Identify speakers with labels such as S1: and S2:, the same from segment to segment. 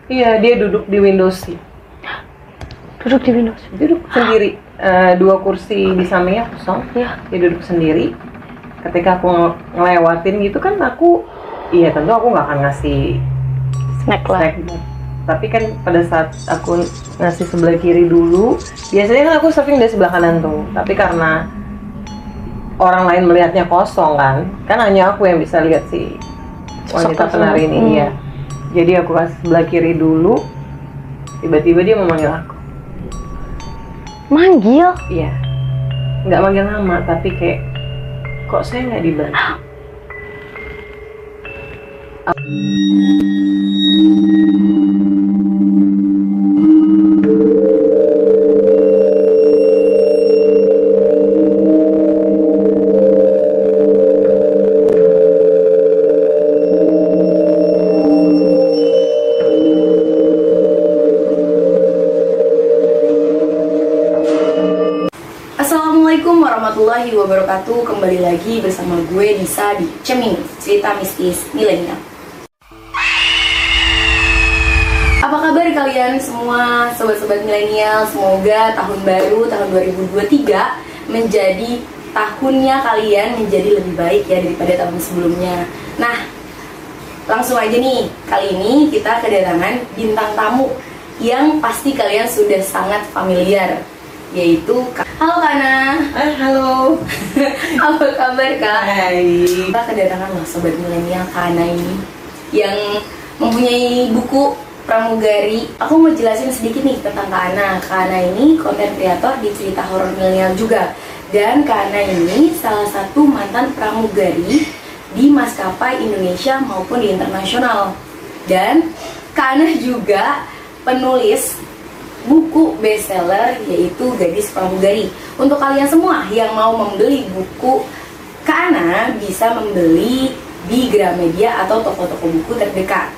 S1: Iya, dia duduk di window seat.
S2: Duduk di Windows.
S1: Duduk sendiri. Dua kursi di sampingnya kosong.
S2: Iya.
S1: Dia duduk sendiri. Ketika aku ngelewatin gitu kan iya tentu aku nggak akan ngasih
S2: Snack lah.
S1: snack. Tapi kan pada saat aku ngasih sebelah kiri dulu, biasanya kan aku serving dari sebelah kanan tuh. Tapi karena orang lain melihatnya kosong kan hanya aku yang bisa lihat si wanita penari ini ya. Jadi aku kasih sebelah kiri dulu, tiba-tiba dia memanggil aku.
S2: Manggil?
S1: Iya, nggak manggil nama, tapi kayak kok saya nggak dibantu.
S3: Assalamualaikum warahmatullahi wabarakatuh. Kembali lagi bersama gue Disa di Cemini, cerita mistis milenial. Apa kabar kalian semua sobat-sobat milenial? Semoga tahun baru tahun 2023 menjadi tahunnya kalian menjadi lebih baik ya daripada tahun sebelumnya. Nah, langsung aja nih, kali ini kita kedatangan bintang tamu yang pasti kalian sudah sangat familiar, yaitu halo Kana.
S1: Halo.
S3: Apa kabar Kak?
S1: Hai.
S3: Kita kedatangan loh sobat milenial Kana ini yang mempunyai buku pramugari. Aku mau jelasin sedikit nih tentang Kana. Kana ini konten kreator di cerita horor milenial juga. Dan Kana ini salah satu mantan pramugari di maskapai Indonesia maupun di internasional. Dan Kana juga penulis buku bestseller yaitu Gadis Pramugari. Untuk kalian semua yang mau membeli buku Kana bisa membeli di Gramedia atau toko-toko buku terdekat.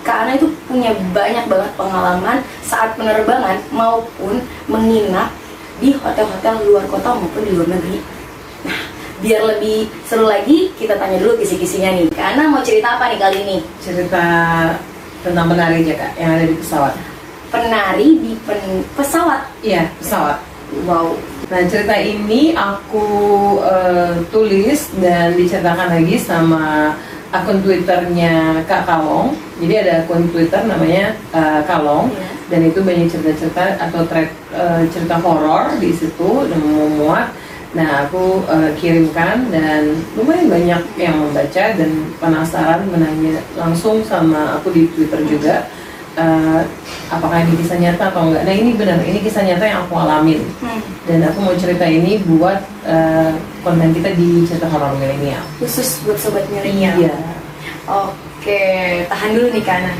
S3: Kana itu punya banyak banget pengalaman saat penerbangan maupun menginap di hotel-hotel luar kota maupun di luar negeri. Nah, biar lebih seru lagi, kita tanya dulu kisi-kisinya nih. Kana mau cerita apa nih kali ini?
S1: Cerita tentang penari aja Kak, yang ada di pesawat.
S3: Penari di pesawat.
S1: Iya, pesawat.
S3: Wow.
S1: Nah, cerita ini aku tulis dan diceritakan lagi sama akun Twitternya Kak Kalong. Jadi ada akun Twitter namanya Kalong, dan itu banyak cerita-cerita atau cerita horor di situ dan memuat. Nah, aku kirimkan dan lumayan banyak yang membaca dan penasaran menanya langsung sama aku di Twitter juga. Apakah ini kisah nyata atau enggak. Nah, ini benar, ini kisah nyata yang aku alamin. Dan aku mau cerita ini buat konten kita di cerita horor milenial,
S3: Khusus buat sobat milenial.
S1: Iya.
S3: Oke, tahan dulu nih Kana.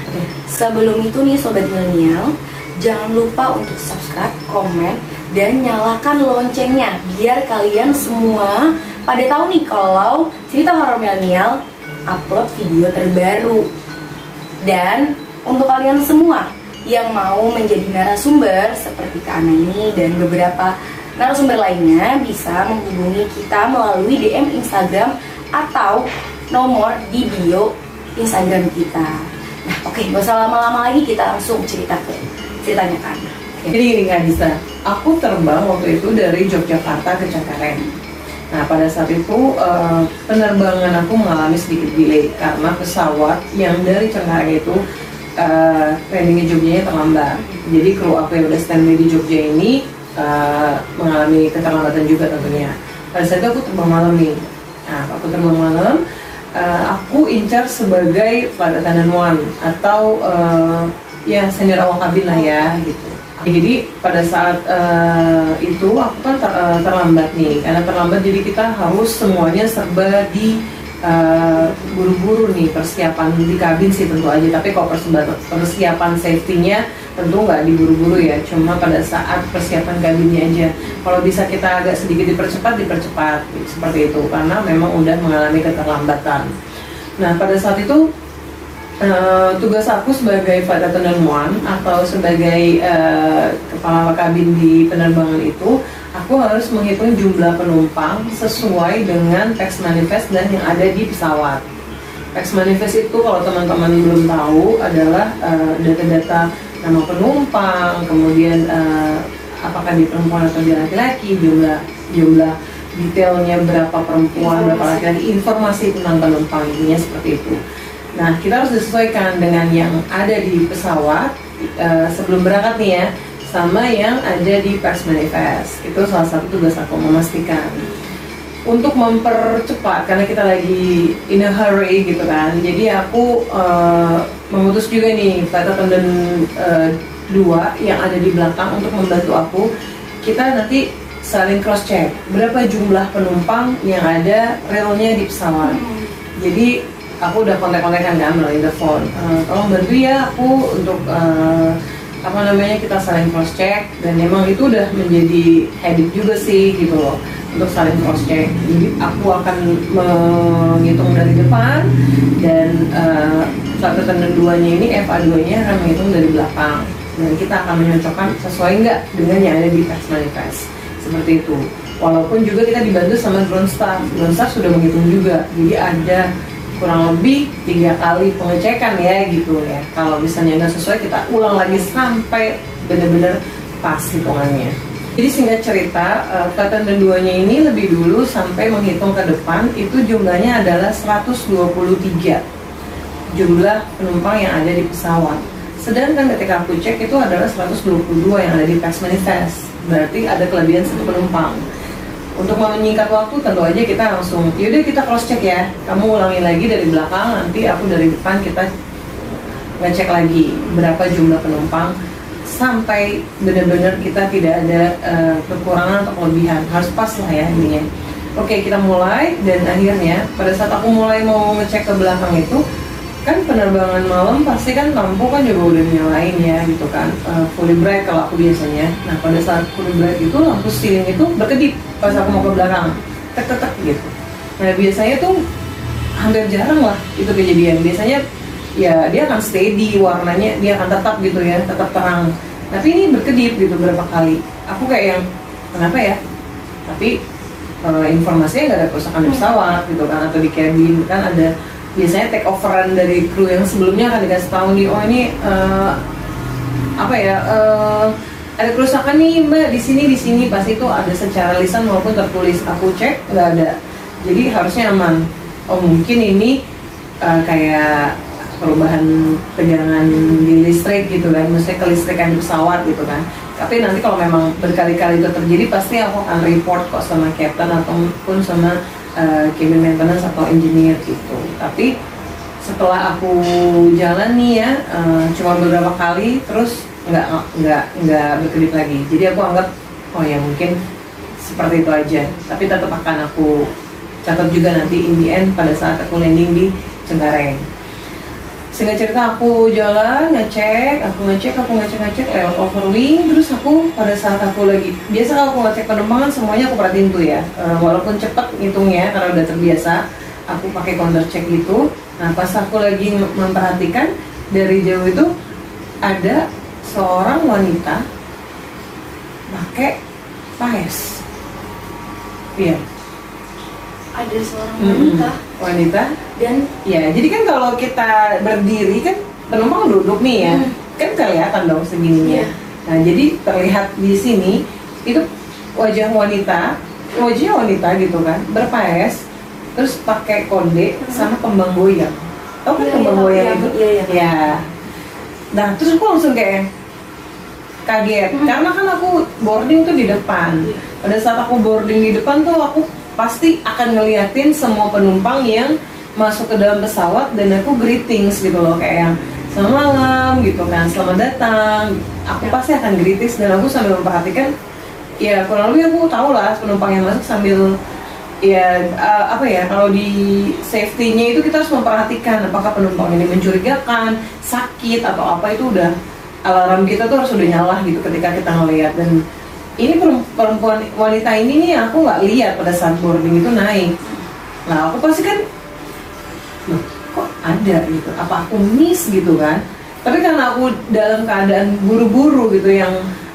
S3: Sebelum itu nih sobat milenial, jangan lupa untuk subscribe, komen, dan nyalakan loncengnya biar kalian semua pada tahu nih kalau cerita horor milenial upload video terbaru. Dan untuk kalian semua yang mau menjadi narasumber seperti Kana ini dan beberapa narasumber lainnya bisa menghubungi kita melalui DM Instagram atau nomor di bio Instagram kita. Nah, oke, gak usah lama-lama lagi, kita langsung ceritanya Kana.
S1: Jadi ini Kak Disa, aku terbang waktu itu dari Yogyakarta ke Cengkareng. Nah, pada saat itu penerbangan aku mengalami sedikit delay karena pesawat yang dari Cengkareng itu landingnya Jogjanya terlambat. Jadi kru aku yang udah standby di Jogja ini mengalami keterlambatan juga tentunya. Pada saat itu aku terbang malam nih. Nah, aku terbang malam, aku incar sebagai flight attendant 1 atau ya senior awak kabin lah ya gitu. Jadi pada saat itu aku kan terlambat nih. Karena terlambat jadi kita harus semuanya serba di buru-buru nih, persiapan di kabin sih tentu aja, tapi kalau persiapan safety-nya tentu nggak diburu-buru ya, cuma pada saat persiapan kabinnya aja. Kalau bisa kita agak sedikit dipercepat seperti itu, karena memang udah mengalami keterlambatan. Nah, pada saat itu tugas aku sebagai flight attendant 1 atau sebagai kepala kabin di penerbangan itu, aku harus menghitung jumlah penumpang sesuai dengan teks manifest dan yang ada di pesawat. Tax manifest itu kalau teman-teman belum tahu adalah data-data nama penumpang, kemudian apakah dia perempuan atau dia laki-laki, jumlah detailnya berapa perempuan, berapa laki-laki, informasi tentang penumpang, intinya seperti itu. Nah, kita harus disesuaikan dengan yang ada di pesawat sebelum berangkat nih ya, sama yang ada di tax manifest. Itu salah satu tugas aku memastikan. Untuk mempercepat, karena kita lagi in a hurry gitu kan, jadi aku memutus juga nih flight attendant 2 yang ada di belakang untuk membantu aku. Kita nanti saling cross check berapa jumlah penumpang yang ada realnya di pesawat. Jadi aku udah kontak-kontakan kan melalui telepon, tolong bantu ya aku untuk kita saling cross check, dan memang itu udah menjadi habit juga sih gitu loh, untuk saling cross check. Jadi aku akan menghitung dari depan, dan flight attendant 2-nya ini, FA2-nya akan menghitung dari belakang, dan kita akan menyocokkan sesuai nggak dengan yang ada di tax manifest, seperti itu. Walaupun juga kita dibantu sama ground staff sudah menghitung juga, jadi ada kurang lebih 3 kali pengecekan ya gitu ya. Kalau misalnya nggak sesuai, kita ulang lagi sampai benar-benar pas hitungannya. Jadi singkat cerita, flight attendant 2-nya ini lebih dulu sampai menghitung ke depan, itu jumlahnya adalah 123 jumlah penumpang yang ada di pesawat. Sedangkan ketika aku cek itu adalah 122 yang ada di tax manifest, berarti ada kelebihan 1 penumpang. Untuk menyingkat waktu, tentu aja kita langsung, yaudah kita cross check ya, kamu ulangi lagi dari belakang, nanti aku dari depan, kita ngecek lagi berapa jumlah penumpang, sampai benar-benar kita tidak ada kekurangan atau kelebihan, harus pas lah ya ininya. Oke, kita mulai, dan akhirnya pada saat aku mulai mau ngecek ke belakang itu, kan penerbangan malam pasti kan lampu kan juga udah nyalain ya gitu kan, fully bright kalau aku biasanya. Nah, pada saat fully bright itu lampu ceiling itu berkedip pas aku mau ke belakang, tek gitu. Nah, biasanya tuh hampir jarang lah itu kejadian. Biasanya ya dia akan steady warnanya, dia akan tetap gitu ya, tetap terang. Tapi ini berkedip gitu berapa kali. Aku kayak yang kenapa ya? Tapi informasinya nggak ada kerusakan di pesawat gitu kan, atau di cabin kan ada. Biasanya take overan dari kru yang sebelumnya akan dikasih tahu nih, oh ini ada kerusakan nih mbak di sini, pasti itu ada secara lisan maupun tertulis. Aku cek nggak ada, jadi harusnya aman. Oh mungkin ini kayak perubahan tegangan di listrik gitu kan, maksudnya kelistrikan di pesawat gitu kan. Tapi nanti kalau memang berkali-kali itu terjadi, pasti aku akan report kok sama captain ataupun sama cabin maintenance atau engineer gitu. Tapi setelah aku jalan nih ya, cuma beberapa kali, terus nggak berkedip lagi. Jadi aku anggap oh ya mungkin seperti itu aja. Tapi tetap akan aku catat juga nanti in the end pada saat aku landing di Cengkareng. Singkat cerita, aku jalan ngecek lewat overwing. Terus aku pada saat aku lagi, biasa kalau aku ngecek penerbangan semuanya aku perhatiin tuh ya, walaupun cepet ngitungnya karena udah terbiasa, aku pakai counter check gitu. Nah, pas aku lagi memperhatikan dari jauh itu ada seorang wanita pakai paes. Iya.
S3: Ada seorang
S1: wanita. Dan ya, jadi kan kalau kita berdiri kan penumpang duduk nih ya, kan kelihatan dong segininya. Nah, jadi terlihat di sini itu wajahnya wanita gitu kan, berpaes, terus pakai konde sama kembang goyang. Tahu kan kembang goyang itu? Ya. Nah, terus aku langsung kayak kaget, karena kan aku boarding tuh di depan. Pada saat aku boarding di depan tuh aku pasti akan ngeliatin semua penumpang yang masuk ke dalam pesawat, dan aku greetings gitu loh, kayak yang selamat malam gitu kan, selamat datang. Aku pasti akan greetings, dan aku sambil memperhatikan, ya kurang lebih aku tahu lah penumpang yang masuk, sambil ya kalau di safety-nya itu kita harus memperhatikan apakah penumpang ini mencurigakan, sakit atau apa, itu udah alarm kita tuh harus udah nyala gitu ketika kita ngeliat. Dan ini perempuan wanita ini nih aku nggak lihat pada saat boarding itu naik. Nah, aku pasti kan, loh, kok ada gitu, apa aku miss gitu kan. Tapi karena aku dalam keadaan buru-buru gitu, yang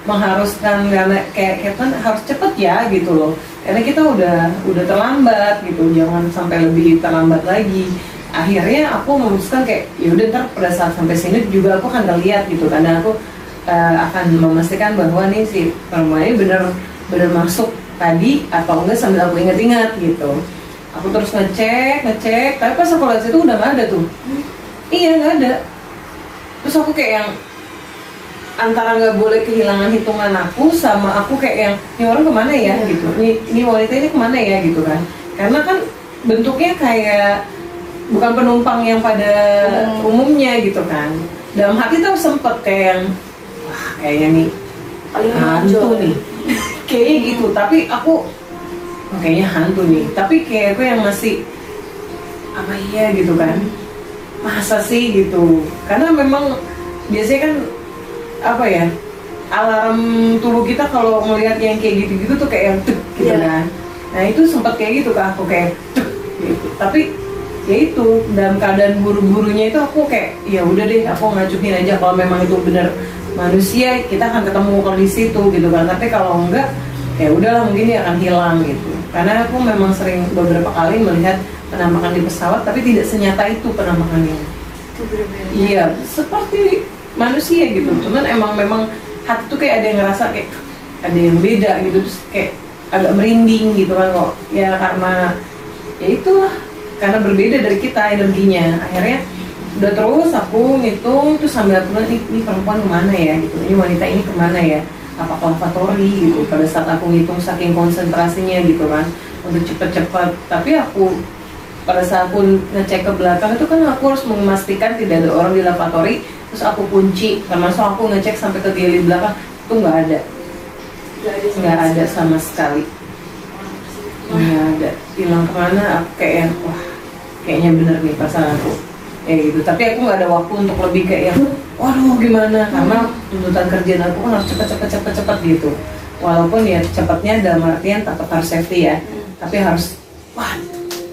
S1: mengharuskan, karena kayak kan harus cepet ya gitu loh, karena kita udah terlambat gitu, jangan sampai lebih terlambat lagi. akhirnya aku memutuskan kayak yaudah ntar pada saat sampai sini juga aku akan ngeliat gitu, karena aku akan memastikan bahwa nih si perempuan ini bener masuk tadi atau enggak sambil aku inget-inget gitu. Aku terus ngecek, tapi pas aku lihat situ udah nggak ada tuh. Iya nggak ada. Terus aku kayak yang antara nggak boleh kehilangan hitungan aku sama aku kayak yang ini orang kemana ya gitu. Ini wanita ini kemana ya gitu kan. Karena kan bentuknya kayak bukan penumpang yang pada umumnya gitu kan. Dalam hati tuh sempet kayak yang wah kayaknya nih
S3: paling
S1: hantu nih. Kayaknya gitu, tapi aku kayaknya hantu nih. Tapi kayak aku yang masih apa iya gitu kan. Masa sih gitu. Karena memang biasanya kan apa ya, alarm tubuh kita kalau melihat yang kayak gitu-gitu tuh kayak yang tuk gitu kan. Nah itu sempat kayak gitu ke aku kayak tuk gitu. Tapi ya itu dalam keadaan buru-burunya itu aku kayak ya udah deh aku ngajuin aja kalau memang itu benar manusia kita akan ketemu kondisi itu gitu kan. Tapi kalau enggak ya udahlah mungkin dia akan hilang gitu. Karena aku memang sering beberapa kali melihat penampakan di pesawat tapi tidak senyata itu penampakannya. Iya seperti manusia gitu. Cuman memang hati tuh kayak ada yang ngerasa kayak ada yang beda gitu, terus kayak agak merinding gitu kan kok ya, karena ya itulah karena berbeda dari kita energinya. Akhirnya udah terus aku ngitung terus sambil aku bilang ini perempuan kemana ya gitu, ini wanita ini kemana ya, apa lavatory gitu. Pada saat aku ngitung saking konsentrasinya gitu kan untuk cepet-cepet, tapi aku pada saat aku ngecek ke belakang itu kan aku harus memastikan tidak ada orang di lavatory. Terus aku kunci, termasuk aku ngecek sampai ke galley belakang itu nggak ada sama sekali, nggak ada, hilang kemana. Aku kayak wah kayaknya bener nih perasaan aku kayak gitu. Tapi aku nggak ada waktu untuk lebih kayak yang waduh gimana, karena tuntutan kerjaan aku kan harus cepet gitu. Walaupun ya cepatnya dalam artian tetap harus safety ya, tapi harus wah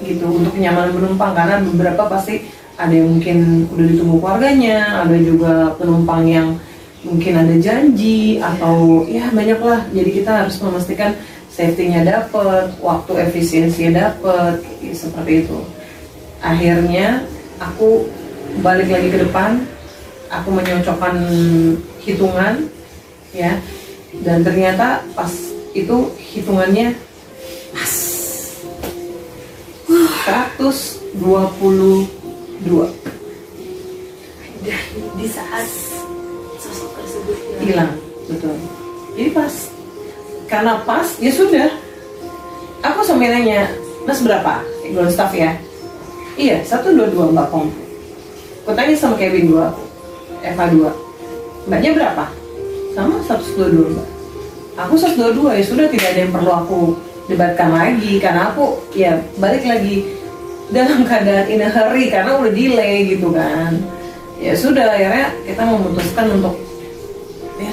S1: gitu untuk kenyamanan penumpang. Karena beberapa pasti ada yang mungkin udah ditunggu keluarganya, ada juga penumpang yang mungkin ada janji atau ya banyak lah. Jadi kita harus memastikan safety-nya dapet, waktu efisiensinya dapet, ya, seperti itu. Akhirnya aku balik lagi ke depan, aku menyocokkan hitungan ya, dan ternyata pas itu hitungannya pas 122
S3: di saat sosok tersebut
S1: hilang. Betul. Jadi pas, karena pas ya sudah aku sampai nanya Mas berapa ground staff ya, iya 122 Mbak Pom. Aku tanya sama Kevin 2 Eva 2 Mbaknya berapa, sama 122 Mbak. Aku 122 ya sudah, tidak ada yang perlu aku debatkan lagi karena aku ya balik lagi dalam keadaan in a hurry karena udah delay gitu kan. Ya sudah akhirnya kita memutuskan untuk ya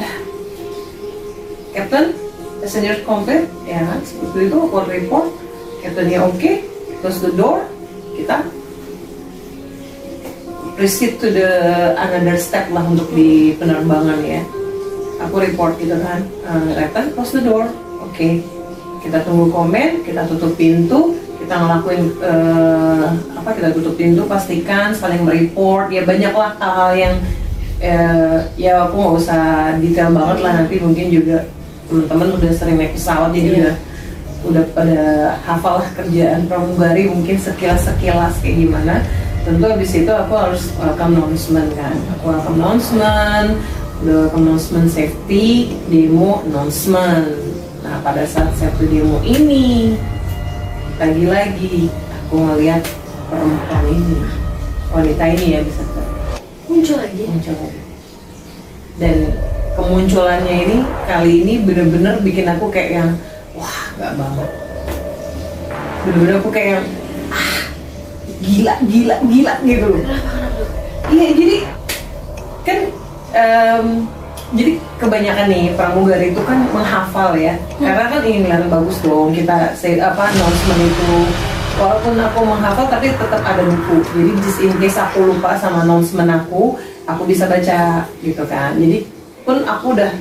S1: Captain passenger complete ya kan, seperti itu. Aku report Captainnya oke, close the door, kita proceed to the another step lah untuk di penerbangan ya. Aku report gitu kan, Captain close the door, oke. Kita tunggu komen, kita tutup pintu, kita ngelakuin kita tutup pintu, pastikan saling mereport ya, banyaklah hal-hal yang ya aku nggak usah detail banget lah, nanti mungkin juga teman-teman udah sering naik pesawat jadi udah pada hafal lah kerjaan pramugari mungkin sekilas kayak gimana. Tentu habis itu aku harus welcome announcement kan, welcome announcement safety demo announcement. Nah pada saat safety demo ini lagi-lagi aku ngeliat perempuan ini, wanita ini ya bisa
S3: muncul lagi.
S1: Dan kemunculannya ini kali ini bener-bener bikin aku kayak yang wah gak banget, bener-bener aku kayak yang gila gitu loh. Iya jadi kan jadi kebanyakan nih pramugari itu kan menghafal ya, karena kan ingin kelihatan bagus dong kita announcement itu. Walaupun aku menghafal tapi tetap ada buku, jadi just in case aku lupa sama announcement aku bisa baca gitu kan. Jadi pun aku udah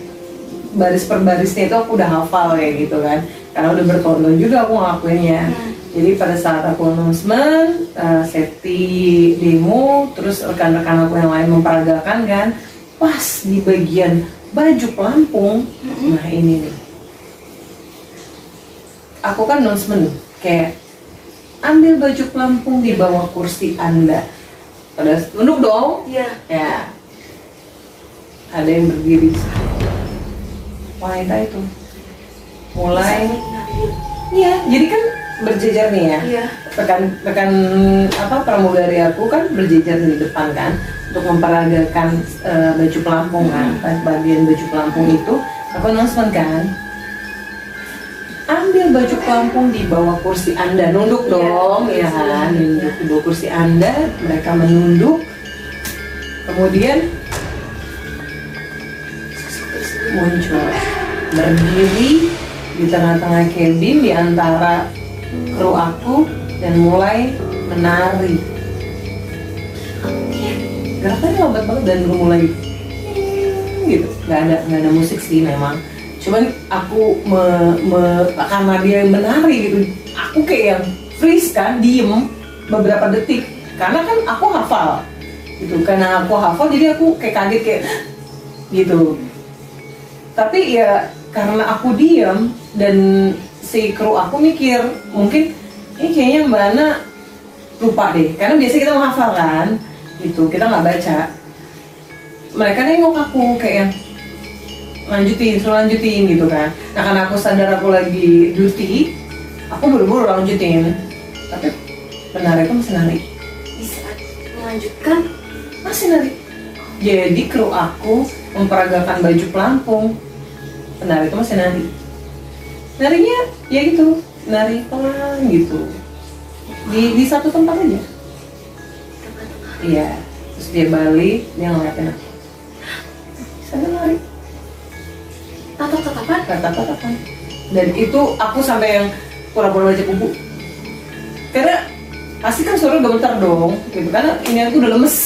S1: baris per barisnya itu aku udah hafal kayak gitu kan, karena udah bertahun-tahun juga aku ngelakuinnya. Jadi pada saat aku announcement, safety demo, terus rekan-rekan aku yang lain memperagakan kan, pas di bagian baju pelampung, nah ini nih. Aku kan announcement kayak ambil baju pelampung di bawah kursi Anda. Pada tunduk dong.
S3: Iya.
S1: Ya. Ada yang berdiri. Wanita itu mulai. Iya, jadi kan berjejer nih ya.
S3: Iya.
S1: Rekan pramugari aku kan berjejer di depan kan untuk memperagakan baju pelampung kan. Bagian baju pelampung itu aku announcement kan. Ambil baju pelampung di bawah kursi Anda, nunduk dong, ya kan, nunduk di bawah kursi Anda, mereka menunduk, kemudian muncul berdiri di tengah-tengah cabin di antara kru aku dan mulai menari. Gerakannya lambat banget dan mulai gitu, nggak ada musik sih memang. Cuman aku karena dia menari gitu, aku kayak yang freeze kan, diem beberapa detik. Karena kan aku hafal gitu, karena aku hafal jadi aku kayak kaget kayak gitu. Tapi ya karena aku diem dan si kru aku mikir mungkin ini kayaknya Mbak Ana lupa deh, karena biasanya kita menghafal kan gitu, kita nggak baca. Mereka nengok aku kayak yang lanjutin gitu kan. Nah karena aku sadar aku lagi duty, aku buru-buru lanjutin. Tapi penari itu masih nari.
S3: Di saat melanjutkan
S1: Masih nari. Jadi kru aku memperagakan baju pelampung, penari itu masih nari. Narinya ya gitu, nari pelan gitu. Di satu tempat aja. Iya. Terus dia balik, dia ngeliatin aku. Sana nari. Tatap-tatapan. Dan itu aku sampai yang pura-pura baca buku. Karena pasti kan suara gemetar dong, gitu. Karena ini aku udah lemes.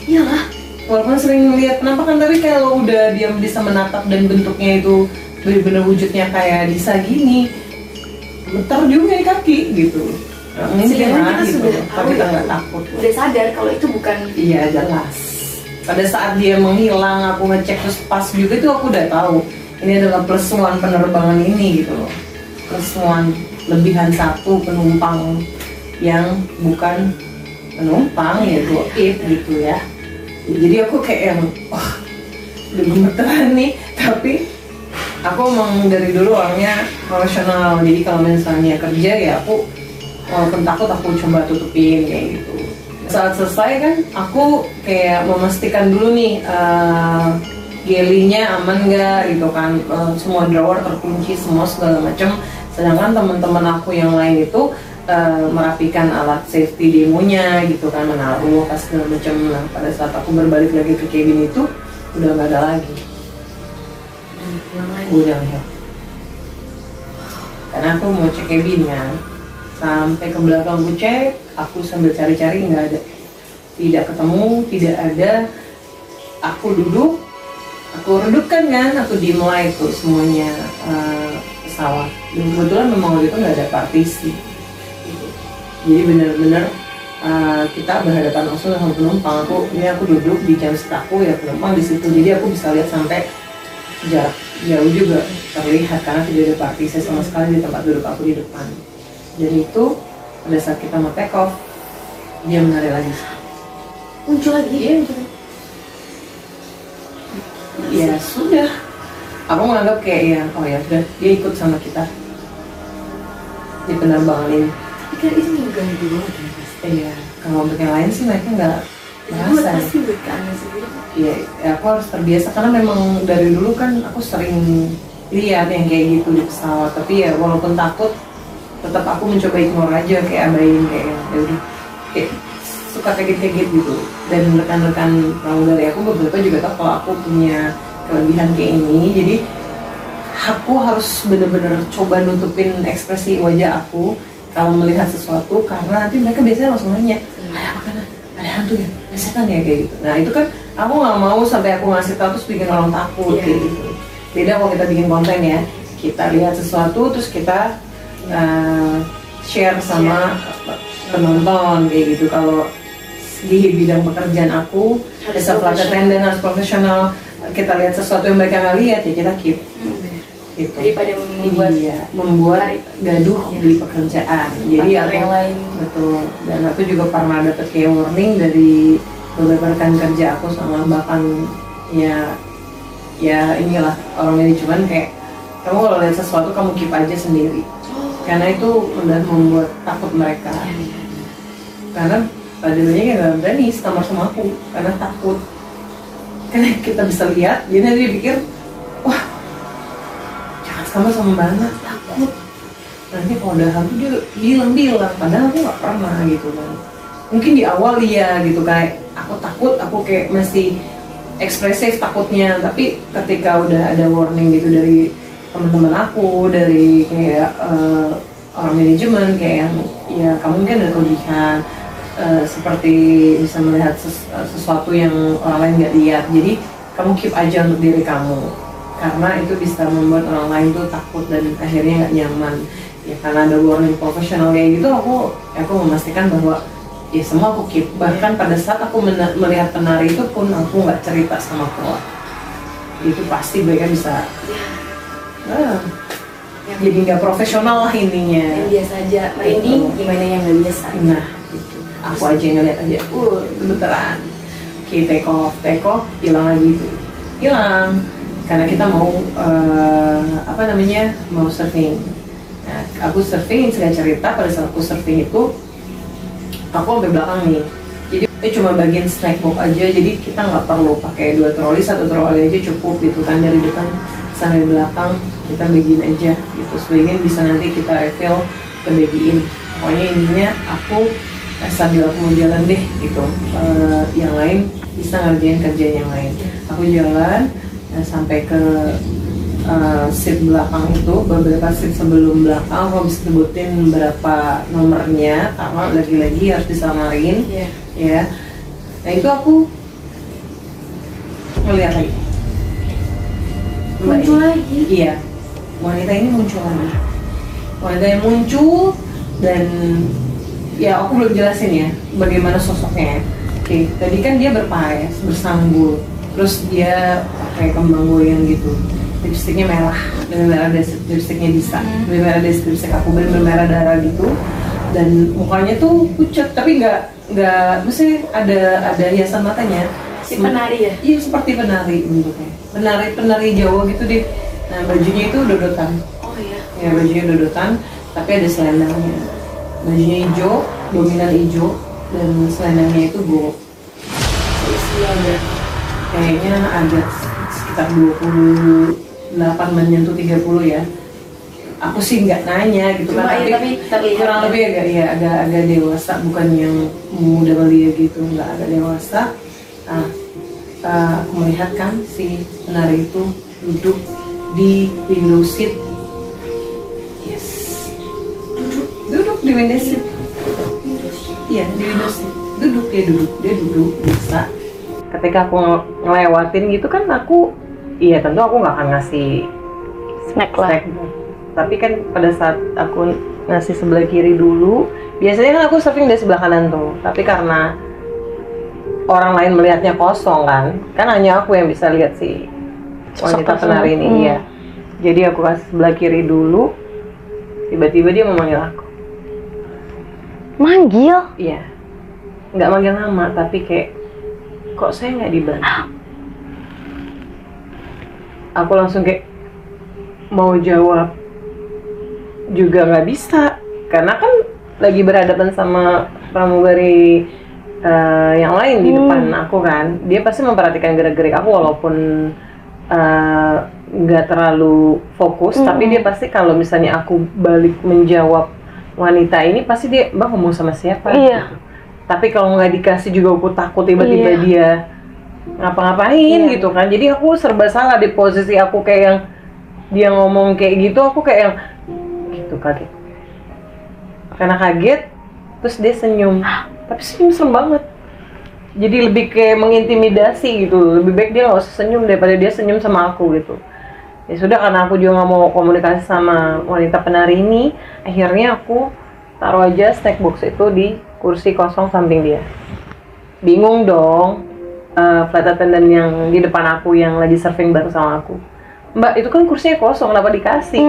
S3: iyalah.
S1: Walaupun sering melihat penampakan, tapi kalau udah dia bisa menatap dan bentuknya itu benar-benar wujudnya kayak Disa gini, gemetar juga di kaki gitu. Nah,
S3: Sedangkan kita
S1: gitu.
S3: sudah
S1: Tapi kita nggak takut.
S3: Udah sadar kalau itu bukan.
S1: Iya jelas. Pada saat dia menghilang, aku ngecek terus pas juga itu aku udah tahu ini adalah plus one penerbangan ini gitu loh. Plus one, lebihan satu penumpang yang bukan penumpang ya goib gitu ya. Jadi aku kayak yang wah udah gemeteran nih, tapi aku emang dari dulu orangnya profesional. Jadi kalau misalnya kerja ya aku walaupun takut aku coba tutupin kayak gitu. Saat selesai kan aku kayak memastikan dulu nih gelinya aman nggak gitu kan, semua drawer terkunci semua segala macam. Sedangkan teman-teman aku yang lain itu merapikan alat safety demonya gitu kan, menaruh pas segala macam. Nah pada saat aku berbalik lagi ke cabin itu udah nggak ada lagi. Udah ya. Karena aku mau cek cabin kan, sampai ke belakang aku cek, aku sambil cari-cari nggak ada, tidak ketemu, tidak ada. Aku duduk, aku redupkan kan, aku dimulai tuh semuanya pesawat. Dan kebetulan memang waktu itu nggak ada partisi, gitu. Jadi benar-benar kita berhadapan langsung dengan penumpang. Aku duduk di jam setakku ya, penumpang di situ. Jadi aku bisa lihat sampai jarak jauh juga terlihat karena tidak ada partisi sama sekali di tempat duduk aku di depan. Dan itu pada saat kita mau take off, dia menari lagi.
S3: Muncul lagi?
S1: Iya, muncul. Ya sudah, aku menganggap kayak ya, oh ya sudah, dia ikut sama kita di penerbangan ini.
S3: Tapi kan itu mengganggu banget ya Mas.
S1: Iya, kalau untuk yang lain sih mereka nggak merasa.
S3: Pasti buat Ana sendiri.
S1: Iya, ya, aku harus terbiasa karena memang dari dulu kan aku sering lihat yang kayak gitu di pesawat. Tapi ya walaupun takut, tetap aku mencoba ignore aja, kayak abain kayak ya udah, kayak suka kaget-kaget gitu. Dan rekan-rekan pramugari aku beberapa juga tahu kalau aku punya kelebihan kayak ini. Jadi aku harus benar-benar coba nutupin ekspresi wajah aku kalau melihat sesuatu, karena nanti mereka biasanya langsung nanya, ada hantu ya, ada setan ya kayak gitu. Nah itu kan aku nggak mau sampai aku ngasih tahu terus bikin orang takut kayak gitu. Beda kalau kita bikin konten ya, kita lihat sesuatu terus kita share sama penonton kayak gitu. Kalau di bidang pekerjaan aku as a flight attendant harus profesional, kita lihat sesuatu yang mereka nggak lihat ya kita keep gitu.
S3: Daripada
S1: membuat gaduh di pekerjaan. Jadi aku
S3: yang lain.
S1: betul, dan aku juga pernah dapet kayak warning dari beberapa rekan kerja aku sama bahkan ya inilah orang manajemen kayak kamu kalau lihat sesuatu kamu keep aja sendiri karena itu udah membuat takut mereka. Karena pada dulunya nggak berani sekamar sama aku karena takut, karena kita bisa lihat jadi dia pikir wah jangan sekamar sama Mbak Ana, takut nanti kalau udah hantu dia bilang padahal aku nggak pernah gitu kan. Mungkin di awal ya gitu kayak aku takut, aku kayak masih ekspresif takutnya, tapi ketika udah ada warning gitu dari teman-teman aku, dari kayak orang manajemen kayak yang ya kamu mungkin ada kelebihan seperti bisa melihat sesuatu yang orang lain nggak lihat, jadi kamu keep aja untuk diri kamu karena itu bisa membuat orang lain tuh takut dan akhirnya nggak nyaman ya. Karena ada warning profesional kayak gitu, aku memastikan bahwa ya semua aku keep. Bahkan pada saat aku melihat penari itu pun aku nggak cerita sama keluarga, itu pasti mereka bisa jadi nggak profesional lah intinya.
S3: Yang biasa aja, merinding gimana yang nggak biasa.
S1: Nah gitu, aku aja yang ngeliat aja, gemeteran. Oke, take off, hilang lagi itu, hilang. Karena kita mau mau surfing. Nah, aku surfing, saya cerita pada saat aku surfing itu, aku sampai belakang nih. Jadi itu cuma bagian snack box aja, jadi kita nggak perlu pakai 2 troli, 1 troli aja cukup gitu kan, dari depan sampai belakang kita bagiin aja gitu. Sebagian bisa nanti kita refill, kita bagiin. Pokoknya intinya aku sambil aku mau jalan deh gitu, yang lain bisa ngerjain kerjaan yang lain. Aku jalan sampai ke seat belakang itu, beberapa seat sebelum belakang aku bisa sebutin berapa nomornya karena lagi-lagi harus disamarin ya. Nah itu aku ngeliat lagi
S3: Muncul lagi?
S1: Iya, wanita ini muncul lagi. Wanita yang muncul dan ya aku belum jelasin ya bagaimana sosoknya. Oke, tadi kan dia berpaes, bersanggul, terus dia pakai kembang goyang gitu. Lipstiknya merah, bener-bener ada lipstiknya bisa, bener-bener ada lipstik aku, bener-bener merah darah gitu. Dan mukanya tuh pucat, tapi nggak, mesti ada hiasan matanya.
S3: Si penari ya?
S1: Iya, seperti penari bentuknya. Penari Jawa gitu deh. Nah, bajunya itu dodotan.
S3: Oh iya.
S1: Ya, bajunya dodotan, tapi ada selendangnya. Bajunya hijau, dominan hijau, dan selendangnya itu gold.
S3: Usianya
S1: Kayaknya ada sekitar 28 menyentuh 30 ya. Aku sih nggak nanya gitu
S3: cuma
S1: kan,
S3: ya, tapi terlihat
S1: kurang lebih agak dewasa, bukan yang muda belia gitu, nggak agak dewasa. Aku melihat kan si penari itu duduk di window seat. Yes, duduk di window seat. Iya, di window seat. Dia duduk biasa. Ketika aku ngelewatin gitu kan, aku tentu aku nggak akan ngasih
S2: Snack lah.
S1: Tapi kan pada saat aku ngasih sebelah kiri dulu, biasanya kan aku surfing dari sebelah kanan tuh. Tapi karena orang lain melihatnya kosong kan hanya aku yang bisa lihat si wanita penari ini ya. Jadi aku kasih sebelah kiri dulu, tiba-tiba dia memanggil aku.
S2: Manggil?
S1: Iya, nggak manggil nama, tapi kayak kok saya nggak dibantu. Aku langsung kayak mau jawab juga nggak bisa, karena kan lagi berhadapan sama pramugari yang lain di depan aku kan. Dia pasti memperhatikan gerak-gerik aku walaupun nggak terlalu fokus, tapi dia pasti kalau misalnya aku balik menjawab wanita ini, pasti dia Mbak ngomong sama siapa gitu. Tapi kalau nggak dikasih juga aku takut tiba-tiba dia ngapa-ngapain gitu kan. Jadi aku serba salah di posisi aku kayak yang dia ngomong kayak gitu, aku kayak yang gitu kaget. Karena kaget, terus dia senyum. Tapi senyum serem banget. Jadi lebih kayak mengintimidasi gitu. Lebih baik dia nggak usah senyum daripada dia senyum sama aku gitu. Ya sudah, karena aku juga nggak mau komunikasi sama wanita penari ini, akhirnya aku taruh aja snack box itu di kursi kosong samping dia. Bingung dong, flight attendant yang di depan aku yang lagi surfing bareng sama aku. Mbak, itu kan kursinya kosong, kenapa dikasih?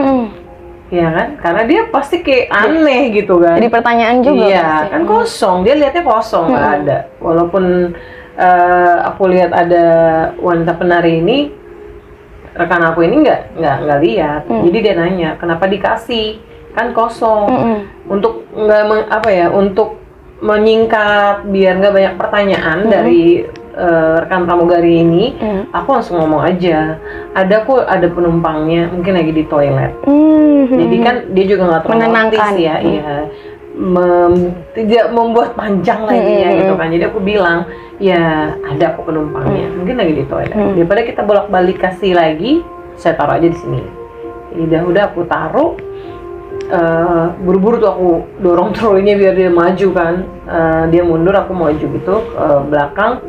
S1: Ya kan? Karena dia pasti kayak aneh gitu kan.
S2: Jadi pertanyaan juga
S1: iya,
S2: pasti.
S1: kan kosong, dia lihatnya kosong, nggak ada. Walaupun aku lihat ada wanita penari ini, rekan aku ini nggak lihat. Jadi dia nanya, kenapa dikasih? Kan kosong. Untuk untuk menyingkat biar nggak banyak pertanyaan dari rekan pramugari ini, aku langsung ngomong aja, ada penumpangnya mungkin lagi di toilet. Jadi kan dia juga nggak terlalu
S2: menenangkan
S1: ya, iya, tidak membuat panjang lagi ya gitu kan. Jadi aku bilang, ya ada kok penumpangnya, mungkin lagi di toilet. Daripada kita bolak-balik kasih lagi, saya taruh aja di sini. Udah aku taruh. Buru-buru tuh aku dorong trolinya biar dia maju kan. Dia mundur, aku maju gitu ke belakang.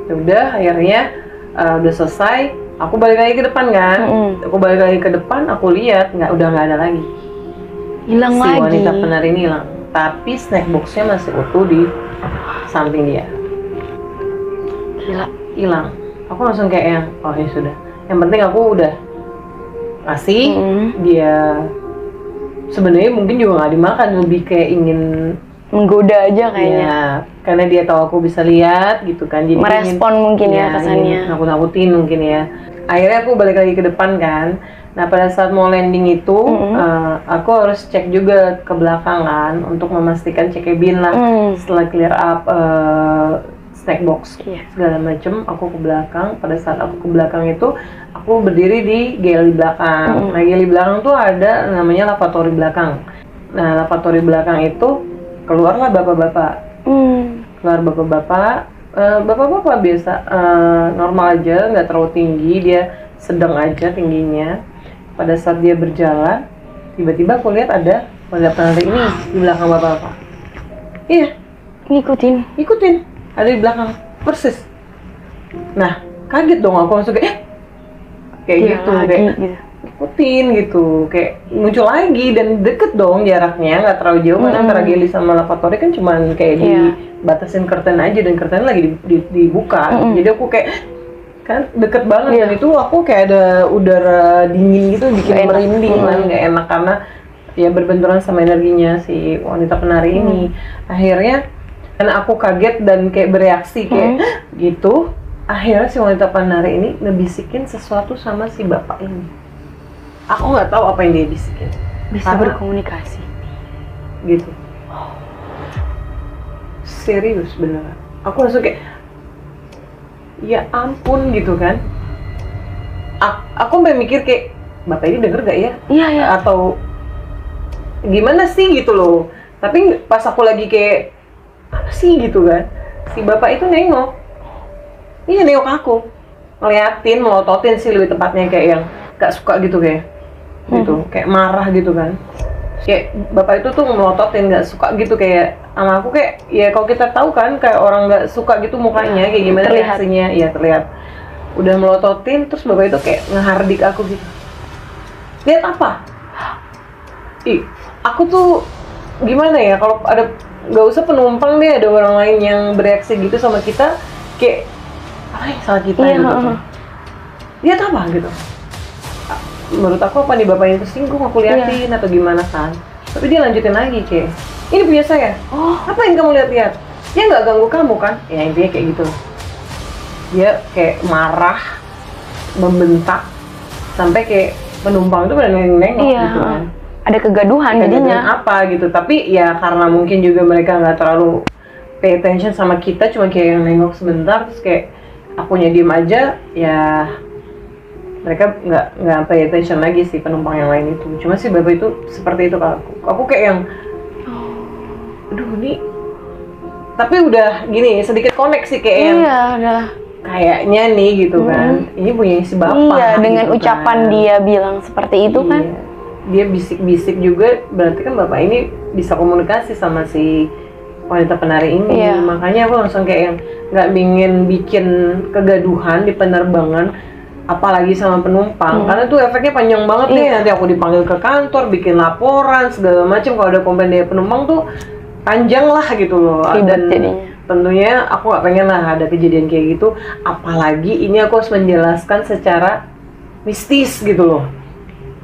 S1: Udah akhirnya udah selesai, aku balik lagi ke depan kan. Aku balik lagi ke depan, aku lihat udah nggak ada lagi.
S2: Hilang lagi.
S1: Si wanita penari ini hilang, tapi snack boxnya masih utuh di samping dia.
S2: Gila.
S1: Hilang. Aku langsung kayak yang, oh ya sudah. Yang penting aku udah kasih dia. Sebenarnya mungkin juga nggak dimakan, lebih kayak ingin
S2: menggoda aja kayaknya.
S1: Ya, karena dia tahu aku bisa lihat gitu kan, jadi
S2: merespon mungkin ya kesannya.
S1: Nakut-nakutin mungkin ya. Akhirnya aku balik lagi ke depan kan. Nah pada saat mau landing itu, aku harus cek juga ke belakang kan untuk memastikan check bin lah. Setelah clear up snack box segala macem, aku ke belakang. Pada saat aku ke belakang itu, aku berdiri di galley belakang. Nah galley belakang tuh ada namanya lavatory belakang. Nah lavatory belakang itu keluarlah bapak-bapak. Keluar bapak-bapak biasa, normal aja, nggak terlalu tinggi, dia sedang aja tingginya. Pada saat dia berjalan, tiba-tiba aku lihat ada wanita penari ini di belakang bapak-bapak. Iya, ngikutin, ada di belakang persis. Nah kaget dong aku, langsung kayak gitu, kayak ikutin gitu, kayak muncul lagi dan deket dong jaraknya, nggak terlalu jauh kan antara galley sama lavatory kan cuman kayak dibatasin curtain aja, dan curtain lagi dibuka. Jadi aku kayak kan deket banget dan itu aku kayak ada udara dingin gitu, bikin merinding kan, nggak enak karena ya berbenturan sama energinya si wanita penari ini. Akhirnya karena aku kaget dan kayak bereaksi kayak gitu, akhirnya si wanita penari ini ngebisikin sesuatu sama si bapak ini. Aku nggak tahu apa yang dia bisikin.
S2: Bisa berkomunikasi.
S1: Gitu. Serius beneran. Aku langsung kayak, ya ampun gitu kan. Aku sampai mikir kayak, bapak ini denger gak ya?
S2: Iya.
S1: Atau gimana sih gitu loh. Tapi pas aku lagi kayak, apa sih gitu kan. Si bapak itu nengok. Iya nengok aku. Ngeliatin, melototin sih lebih tepatnya, kayak yang gak suka gitu kayak. Gitu, kayak marah gitu kan. Kayak bapak itu tuh melototin, nggak suka gitu kayak sama aku, kayak ya kalau kita tahu kan kayak orang nggak suka gitu mukanya kayak gimana reaksinya, ya terlihat. Udah melototin, terus bapak itu kayak ngehardik aku gitu. Lihat apa? Aku tuh gimana ya, kalau ada nggak usah penumpang deh, ada orang lain yang bereaksi gitu sama kita, kayak apa yang salah kita gitu. Lihat apa gitu. Menurut aku apa nih bapak ini tersinggung, aku liatin atau gimana kan. Tapi dia lanjutin lagi kayak, ini punya saya. Apa yang kamu lihat-lihat? Dia nggak ganggu kamu kan? Ya intinya kayak gitu. Dia kayak marah, membentak, sampai kayak penumpang itu pada nengok gitu kan.
S2: Ada kegaduhan jadinya.
S1: Apa gitu, tapi ya karena mungkin juga mereka nggak terlalu pay attention sama kita, cuma kayak yang nengok sebentar, terus kayak akunya diem aja, ya mereka nggak pay attention lagi sih penumpang yang lain itu. Cuma sih bapak itu seperti itu kalau aku kayak yang aduh ini, tapi udah gini sedikit koneksi kayak yang
S2: udah
S1: kayaknya nih gitu kan, ini punya si bapak
S2: dengan
S1: gitu
S2: ucapan
S1: kan.
S2: Dia bilang seperti itu kan,
S1: dia bisik-bisik juga, berarti kan bapak ini bisa komunikasi sama si wanita penari ini. Makanya aku langsung kayak yang nggak ingin bikin kegaduhan di penerbangan. apalagi sama penumpang, karena tuh efeknya panjang banget nih. Nanti aku dipanggil ke kantor, bikin laporan segala macam. Kalau ada komplain dari penumpang tuh panjang lah gitu loh.
S2: Ribet
S1: Dan
S2: jadinya.
S1: tentunya aku gak pengen lah ada kejadian kayak gitu. Apalagi ini aku harus menjelaskan secara mistis gitu loh.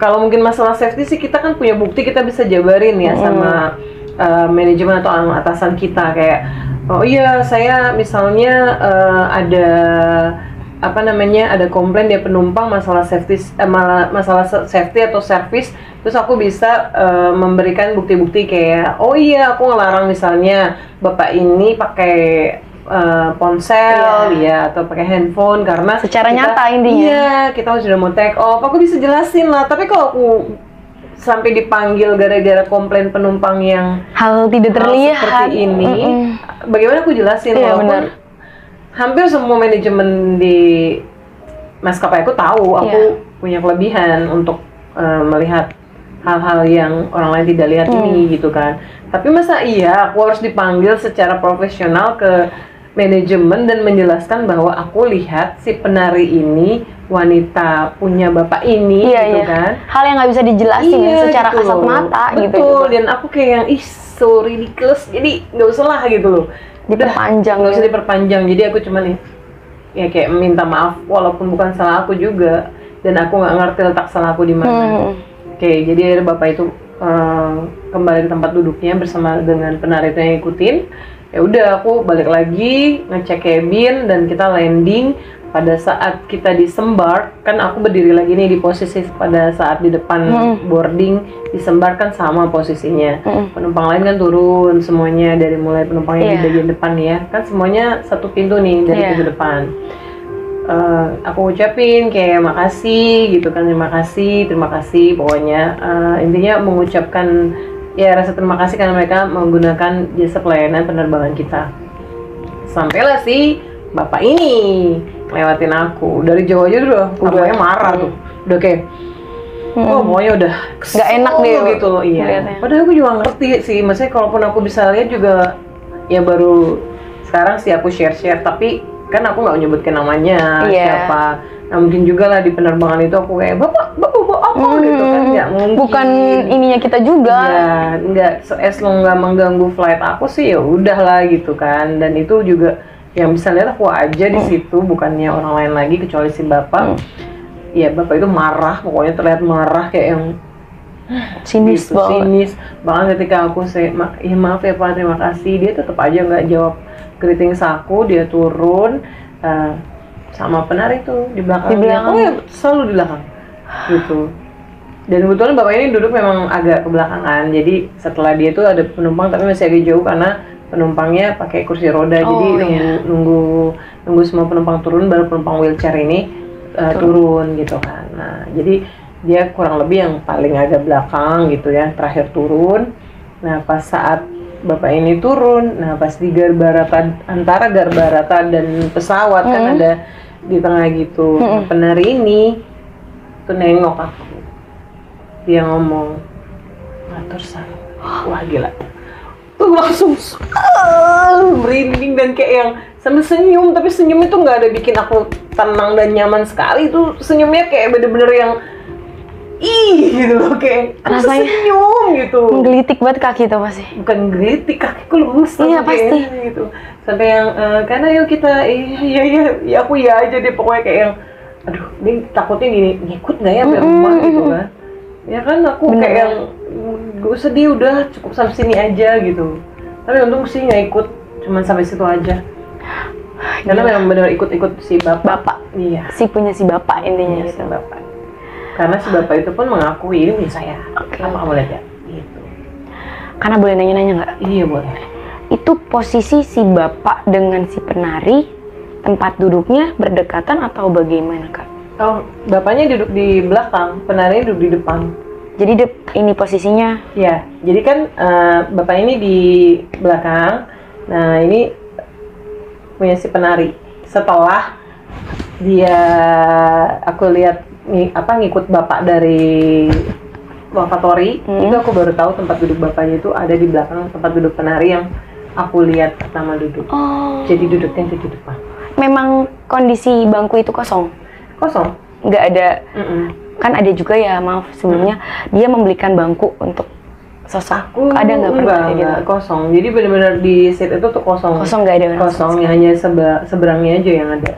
S1: Kalau mungkin masalah safety sih kita kan punya bukti, kita bisa jabarin ya sama manajemen atau atasan kita, kayak oh iya saya misalnya ada apa namanya, ada komplain dia penumpang masalah safety masalah safety atau service, terus aku bisa memberikan bukti-bukti kayak oh iya aku ngelarang misalnya bapak ini pakai ponsel ya atau pakai handphone karena
S2: Secara
S1: kita,
S2: nyata intinya.
S1: iya kita sudah mau take off, aku bisa jelasin lah. Tapi kalau aku sampai dipanggil gara-gara komplain penumpang yang
S2: Hal tidak terlihat
S1: seperti ini, bagaimana aku jelasin?
S2: Iya,
S1: Walaupun
S2: benar.
S1: hampir semua manajemen di maskapai aku tahu aku punya kelebihan untuk melihat hal-hal yang orang lain tidak lihat ini gitu kan. Tapi masa iya aku harus dipanggil secara profesional ke manajemen dan menjelaskan bahwa aku lihat si penari ini wanita punya bapak ini gitu kan.
S2: Hal yang nggak bisa dijelasin secara
S1: gitu
S2: kasat
S1: loh.
S2: mata
S1: Betul,
S2: gitu juga.
S1: dan aku kayak yang so ridiculous, jadi nggak usah lah gitu loh.
S2: Diperpanjang
S1: Nggak usah
S2: ya.
S1: diperpanjang, jadi aku cuma nih ya kayak minta maaf walaupun bukan salah aku juga, dan aku nggak ngerti letak salah aku di mana. Oke, jadi bapak itu kembali ke tempat duduknya bersama dengan penari itu yang ikutin. Ya udah, aku balik lagi ngecek cabin dan kita landing. Pada saat kita disembar, kan aku berdiri lagi nih di posisi pada saat di depan boarding, disembar kan sama posisinya. Penumpang lain kan turun semuanya, dari mulai penumpang yang di bagian depan ya, kan semuanya satu pintu nih dari pintu depan. Aku ucapin kayak makasih gitu kan, terima kasih pokoknya intinya mengucapkan ya rasa terima kasih karena mereka menggunakan jasa pelayanan penerbangan kita. Sampailah si bapak ini lewatin aku dari jauh aja udah marah tuh, udah kayak oh pokoknya udah
S2: nggak enak deh
S1: gitu loh. Iya,
S2: ngeliatnya.
S1: padahal aku juga ngerti sih, maksudnya kalaupun aku bisa lihat juga ya baru sekarang sih aku share tapi kan aku nggak menyebutkan namanya siapa. Nah mungkin juga lah di penerbangan itu aku kayak bapak apa gitu kan, nggak mungkin.
S2: Bukan ininya kita juga.
S1: Ya nggak, as long nggak mengganggu flight aku sih ya udah lah gitu kan. Dan itu juga yang bisa lihat aku aja di situ, bukannya orang lain lagi kecuali si bapak. Ya bapak itu marah, pokoknya terlihat marah kayak yang
S2: Sinis
S1: gitu, sinis banget ketika aku ya maaf ya Pak, terima kasih. Dia tetap aja nggak jawab greetings aku, dia turun sama penari itu di belakang. Oh ya selalu di belakang gitu. Dan kebetulan bapak ini duduk memang agak ke belakangan, jadi setelah dia itu ada penumpang tapi masih agak jauh karena penumpangnya pakai kursi roda. Jadi nunggu semua penumpang turun baru penumpang wheelchair ini turun gitu kan. Nah jadi dia kurang lebih yang paling agak belakang gitu ya, terakhir turun. Nah pas saat bapak ini turun, nah pas di garbarata, antara garbarata dan pesawat kan ada di tengah gitu. Nah, penari ini tuh nengok aku, dia ngomong matur sanu. Wah gila, tuh langsung merinding dan kayak yang sambil senyum, tapi senyumnya tuh nggak ada bikin aku tenang dan nyaman sekali. Tuh senyumnya kayak bener-bener yang gitu loh, kayak
S2: rasanya
S1: senyum gitu,
S2: menggelitik banget kaki tuh pasti.
S1: bukan gelitik, kakiku lemes.
S2: Iya pasti
S1: gitu. Sampai yang karena yuk kita iya aku ya aja deh, pokoknya kayak yang aduh ini takutnya gini, ngikut nggak ya sampai rumah gitu kan. Ya kan aku kayak yang gue sedih, udah cukup sampai sini aja gitu. Tapi untung sih nggak ikut, cuman sampai situ aja. Karena memang benar ikut si bapak. Iya.
S2: Si punya si bapak intinya
S1: Si
S2: gitu.
S1: bapak. Karena si bapak itu pun mengakui ini punya saya. Apa kamu lihat ya? Gitu.
S2: Karena boleh nanya-nanya nggak?
S1: Iya boleh.
S2: Itu posisi si bapak dengan si penari, tempat duduknya berdekatan atau bagaimana kak?
S1: Oh, bapaknya duduk di belakang, penarinya duduk di depan.
S2: Jadi ini posisinya?
S1: Ya, jadi kan bapak ini di belakang. Nah ini punya si penari. Setelah dia aku lihat ngikut bapak dari lavatory, itu aku baru tahu tempat duduk bapaknya itu ada di belakang tempat duduk penari yang aku lihat pertama duduk.
S2: Oh.
S1: Jadi duduknya di depan.
S2: Memang kondisi bangku itu kosong?
S1: Kosong.
S2: nggak ada. Kan ada juga ya, maaf sebelumnya, dia membelikan bangku untuk sosok.
S1: Aku
S2: Ada nggak pernah kayak gitu?
S1: enggak, kosong. Jadi benar-benar di seat itu tuh kosong.
S2: Kosong, nggak ada orang
S1: Kosong,
S2: sama
S1: ya hanya seberangnya aja yang ada.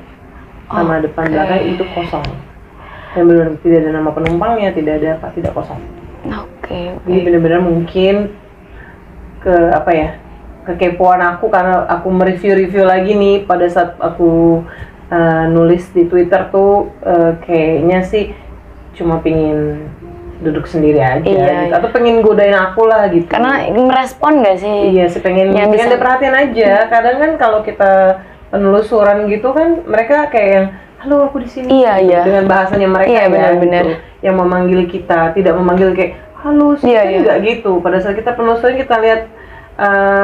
S1: Sama depan
S2: Oke.
S1: belakang itu kosong. Dan benar tidak ada nama penumpangnya, tidak ada apa, tidak kosong.
S2: Oke.
S1: Jadi benar-benar mungkin ke apa ya? Kekepoan aku karena aku mereview-review lagi nih pada saat aku nulis di Twitter tuh kayaknya sih cuma pingin duduk sendiri aja
S2: Iya,
S1: gitu. Atau pengen godain aku lah gitu.
S2: Karena merespon nggak sih?
S1: Iya sih pengen
S2: Ya,
S1: pengen
S2: bisa.
S1: ada perhatian aja. Kadang kan kalau kita penelusuran gitu kan mereka kayak yang halo aku di sini.
S2: Iya, iya.
S1: Dengan bahasanya mereka
S2: Iya,
S1: ya
S2: benar-benar.
S1: gitu. Yang memanggil kita, tidak memanggil kayak halo sih
S2: Iya,
S1: kan
S2: iya.
S1: nggak gitu. Pada saat kita penelusuran kita lihat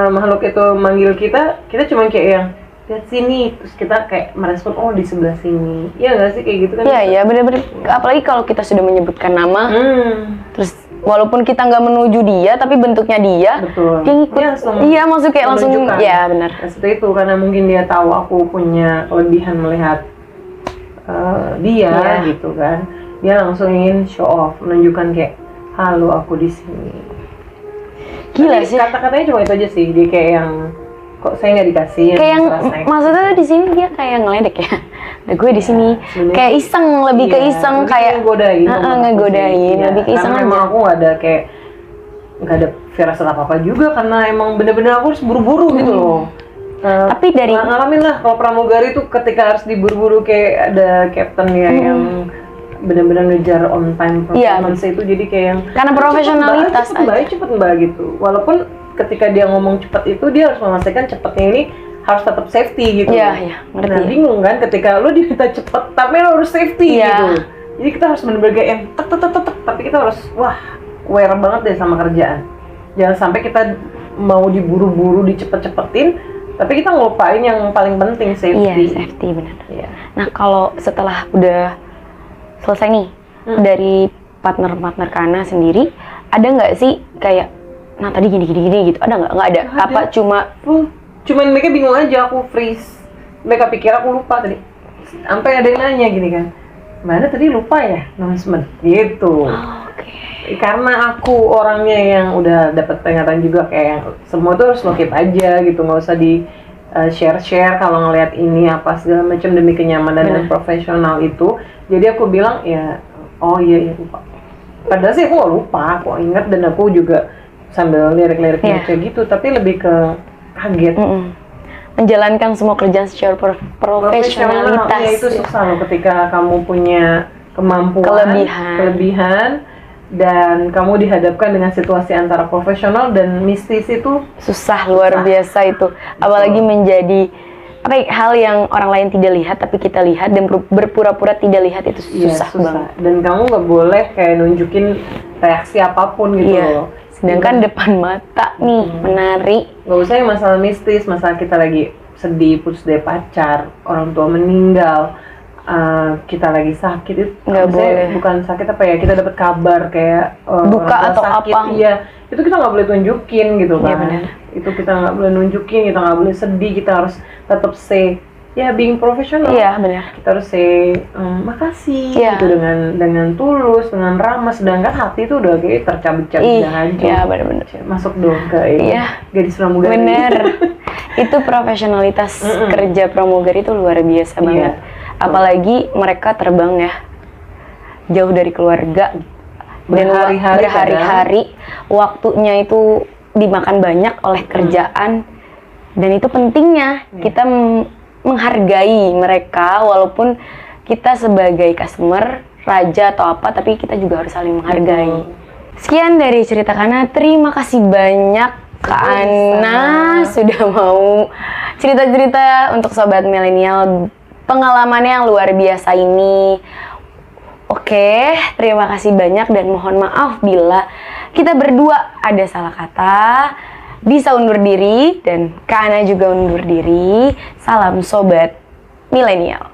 S1: makhluk itu manggil kita cuma kayak yang lihat sini, terus kita kayak merespon oh di sebelah sini. Iya nggak sih kayak gitu kan?
S2: Iya, iya, bener-bener. Apalagi kalau kita sudah menyebutkan nama, terus walaupun kita nggak menuju dia, tapi bentuknya dia,
S1: Betul.
S2: dia ngikut.
S1: Dia langsung
S2: Iya, maksud kayak langsung,
S1: menunjukkan.
S2: ya benar.
S1: Nah, seperti itu karena mungkin dia tahu aku punya kelebihan melihat dia
S2: Iya.
S1: gitu kan. Dia langsung ingin show off, menunjukkan kayak halo aku di sini.
S2: Gila
S1: Tapi
S2: sih.
S1: Kata-katanya cuma itu aja sih. Dia kayak yang kok saya nggak dikasih.
S2: Kayak yang
S1: rasanya.
S2: maksudnya tuh di sini dia kayak ngeledek ya. Ada gue di sini.
S1: sebenarnya
S2: Kayak iseng, lebih ke
S1: Iya,
S2: iseng
S1: lebih
S2: kayak
S1: ngegodain.
S2: Heeh,
S1: menurut aku
S2: ngegodain,
S1: sih. Iya,
S2: lebih ke iseng
S1: karena
S2: aja.
S1: emang aku nggak ada firasat apa juga karena emang bener-bener aku harus buru-buru gitu loh.
S2: Tapi dari-
S1: ngalamin lah kalau pramugari tuh ketika harus diburu-buru kayak ada captain ya yang benar-benar ngejar on time
S2: Iya.
S1: performance itu jadi kayak yang
S2: Karena profesionalitas
S1: cepet mbak gitu. Walaupun ketika dia ngomong cepet itu dia harus memastikan cepetnya ini harus tetap safety gitu.
S2: Iya, iya, ngerti.
S1: Nah bingung kan ketika lu diminta cepet tapi lu harus safety
S2: Iya.
S1: gitu. Jadi kita harus benar-benar kayak yang tek tek tek tek tek, tapi kita harus wah aware banget deh sama kerjaan. Jangan sampai kita mau diburu-buru dicepet-cepetin tapi kita ngelupain yang paling penting
S2: Iya,
S1: safety.
S2: safety benar.
S1: Iya.
S2: Nah, kalau setelah udah selesai nih dari partner-partner Kana sendiri, ada nggak sih kayak nah tadi gini gitu? Ada nggak? Nggak ada.
S1: Nggak
S2: Apa
S1: ada.
S2: cuma
S1: Cuman mereka bingung aja, aku freeze. Mereka pikir aku lupa tadi. Sampai ada yang nanya gini kan, mana tadi lupa ya announcement gitu. Karena aku orangnya yang udah dapat peringatan juga kayak yang semua tuh harus lo keep aja gitu, nggak usah di share kalau ngelihat ini apa segala macam demi kenyamanan dan profesional itu. Jadi aku bilang ya, oh iya lupa. Padahal sih aku nggak lupa, aku ingat dan aku juga sambil lirik-lirik
S2: Iya.
S1: baca gitu, tapi lebih ke kaget.
S2: menjalankan semua kerjaan secara profesionalitas.
S1: Ya itu susah loh ketika kamu punya kemampuan, kelebihan dan kamu dihadapkan dengan situasi antara profesional dan mistis itu
S2: Susah luar biasa itu. Apalagi menjadi apa ya, hal yang orang lain tidak lihat tapi kita lihat dan berpura-pura tidak lihat itu susah banget.
S1: Dan kamu nggak boleh kayak nunjukin reaksi apapun gitu
S2: Iya.
S1: loh.
S2: Sedangkan depan mata nih menari.
S1: Nggak usah yang masalah mistis, masalah kita lagi sedih, putus dari pacar, orang tua meninggal, kita lagi sakit itu
S2: Nggak
S1: maksudnya
S2: boleh.
S1: bukan sakit apa ya, kita dapat kabar kayak
S2: Duka
S1: orang tua
S2: atau
S1: sakit,
S2: apa.
S1: iya itu kita nggak boleh tunjukin gitu
S2: Iya,
S1: kan.
S2: benar.
S1: Itu kita nggak boleh nunjukin, kita nggak boleh sedih, kita harus tetap say ya being profesional.
S2: Iya benar.
S1: Kita harus say makasih
S2: Iya.
S1: gitu dengan tulus, dengan ramah, sedangkan hati itu udah kayak tercabik-cabik
S2: Ih,
S1: aja.
S2: iya benar-benar.
S1: Masuk dong ke ini
S2: Iya.
S1: gadis pramugari.
S2: Bener. Itu profesionalitas kerja pramugari itu luar biasa banget. Apalagi mereka terbang ya jauh dari keluarga dan berhari-hari waktunya itu dimakan banyak oleh kerjaan dan itu pentingnya kita menghargai mereka walaupun kita sebagai customer raja atau apa tapi kita juga harus saling menghargai. Sekian dari cerita Kana, terima kasih banyak Kak Ana sudah mau cerita-cerita untuk sobat milenial pengalamannya yang luar biasa ini. Oke, terima kasih banyak dan mohon maaf bila kita berdua ada salah kata. Bisa undur diri dan Kak Ana juga undur diri. Salam sobat milenial.